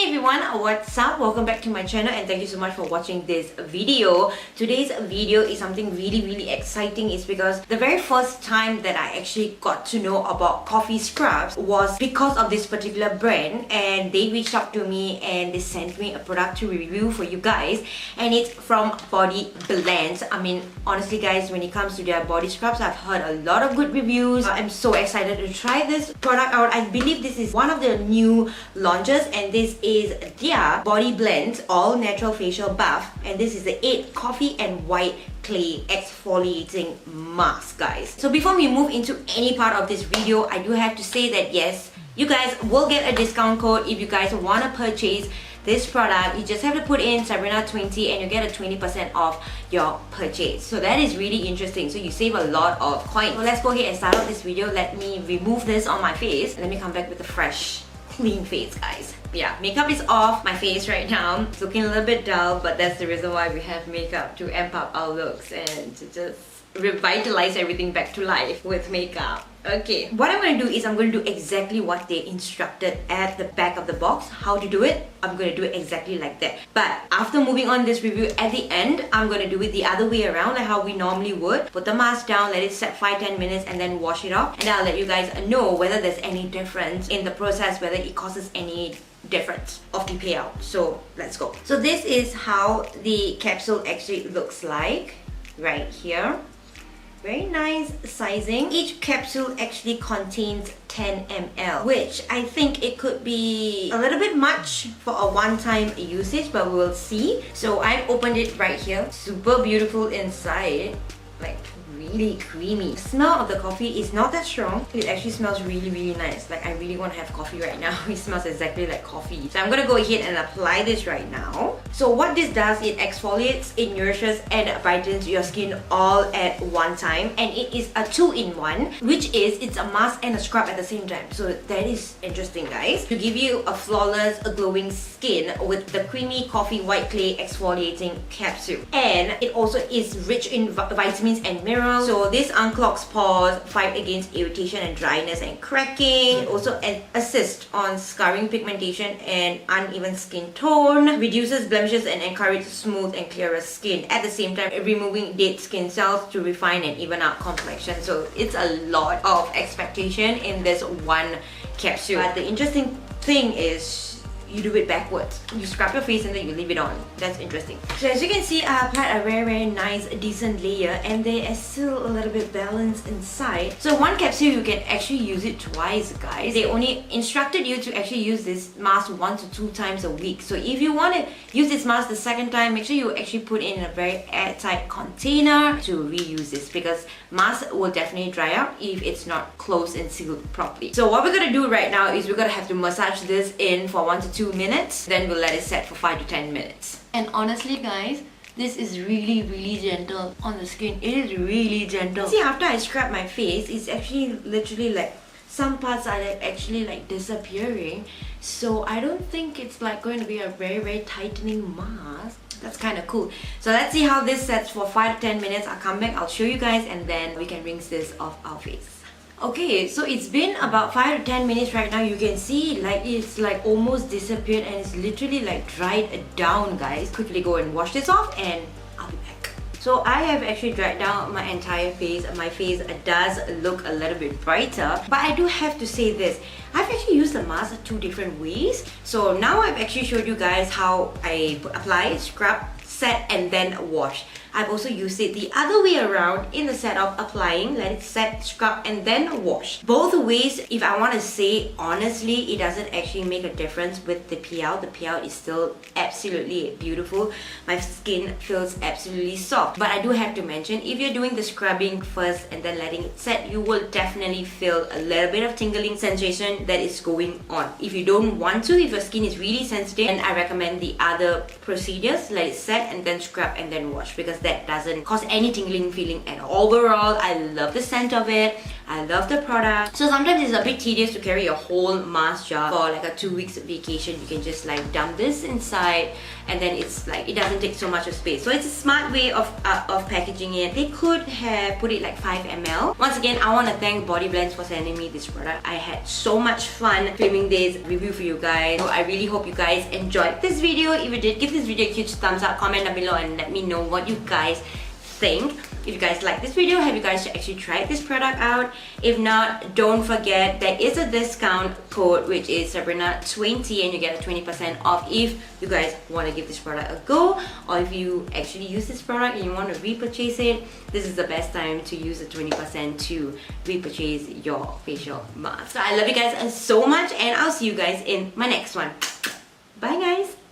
Hey everyone, what's up? Welcome back to my channel and thank you so much for watching this video. Today's video is something really exciting. It's because the very first time that I actually got to know about coffee scrubs was because of this particular brand, and they reached out to me and they sent me a product to review for you guys, and it's from Body Blends. I mean, honestly guys, when it comes to their body scrubs, I've heard a lot of good reviews. I'm so excited to try this product out. I believe this is one of the new launches, and this is their Body Blends All Natural Facial Buff, and this is the 8 Coffee and White Clay Exfoliating Mask, guys. So before we move into any part of this video, I do have to say that yes, you guys will get a discount code if you guys want to purchase this product. You just have to put in Sabrina20 and you get a 20% off your purchase. So that is really interesting. So you save a lot of coins. So let's go ahead and start off this video. Let me remove this on my face. Let me come back with a fresh, clean face, guys. Yeah, makeup is off my face right now. It's looking a little bit dull, but that's the reason why we have makeup, to amp up our looks and to just revitalize everything back to life with makeup. Okay, what I'm going to do is I'm going to do exactly what they instructed at the back of the box. How to do it, I'm going to do it exactly like that. But after moving on this review, at the end, I'm going to do it the other way around, like how we normally would. Put the mask down, let it set 5-10 minutes and then wash it off. And I'll let you guys know whether there's any difference in the process, whether it causes any difference of the payout. So let's go. So this is how the capsule actually looks like right here. Very nice sizing. Each capsule actually contains 10 ml, which I think it could be a little bit much for a one-time usage, but we'll see. So I've opened it right here. Super beautiful inside, like really creamy. The smell of the coffee is not that strong. It actually smells really nice. Like I really want to have coffee right now. It smells exactly like coffee. So I'm gonna go ahead and apply this right now. So what this does, it exfoliates, it nourishes and brightens your skin all at one time, and it is a 2-in-1, which is it's a mask and a scrub at the same time. So that is interesting, guys, to give you a flawless, glowing skin with the creamy coffee white clay exfoliating capsule. And it also is rich in vitamins and minerals. So this unclogs pores, fight against irritation and dryness and cracking. It also assists on scarring, pigmentation and uneven skin tone, reduces blemishes and encourages smooth and clearer skin, at the same time removing dead skin cells to refine and even out complexion. So it's a lot of expectation in this one capsule. But the interesting thing is you do it backwards. You scrub your face and then you leave it on. That's interesting. So as you can see, I applied a very nice, decent layer, and there is still a little bit balanced inside. So one capsule, you can actually use it twice, guys. They only instructed you to actually use this mask 1 to 2 times a week. So if you want to use this mask the second time, make sure you actually put it in a very airtight container to reuse this, because mask will definitely dry out if it's not closed and sealed properly. So what we're gonna do right now is we're gonna have to massage this in for 1 to 2 minutes, then we'll let it set for 5 to 10 minutes. And honestly guys, this is really gentle on the skin. It is really gentle. See, after I scrub my face, it's actually literally like some parts are actually like disappearing. So I don't think it's like going to be a very tightening mask. That's kind of cool. So let's see how this sets for 5 to 10 minutes. I'll come back, I'll show you guys, and then we can rinse this off our face. Okay, so it's been about 5 to 10 minutes right now. You can see like it's like almost disappeared and it's literally like dried down, guys. Quickly go and wash this off and I'll be back. So I have actually dried down my entire face. My face does look a little bit brighter, but I do have to say this. I've actually used the mask 2 different ways. So now I've actually showed you guys how I apply, scrub, set and then wash. I've also used it the other way around in the set of applying, let it set, scrub and then wash. Both ways, if I want to say honestly, it doesn't actually make a difference with the peel. The peel is still absolutely beautiful. My skin feels absolutely soft. But I do have to mention, if you're doing the scrubbing first and then letting it set, you will definitely feel a little bit of tingling sensation that is going on. If you don't want to, if your skin is really sensitive, then I recommend the other procedures. Let it set and then scrub and then wash, because that doesn't cause any tingling feeling at all. Overall, I love the scent of it. I love the product. So sometimes it's a bit tedious to carry a whole mask jar for like a 2 weeks vacation. You can just like dump this inside, and then it's like, it doesn't take so much of space. So it's a smart way of packaging it. They could have put it like 5 ml. Once again, I want to thank Body Blends for sending me this product. I had so much fun filming this review for you guys. So I really hope you guys enjoyed this video. If you did, give this video a huge thumbs up, comment down below and let me know what you guys think. If you guys like this video, have you guys actually tried this product out? If not, don't forget there is a discount code which is Sabrina20 and you get a 20% off if you guys want to give this product a go, or if you actually use this product and you want to repurchase it, this is the best time to use the 20% to repurchase your facial mask. So I love you guys so much and I'll see you guys in my next one. Bye guys!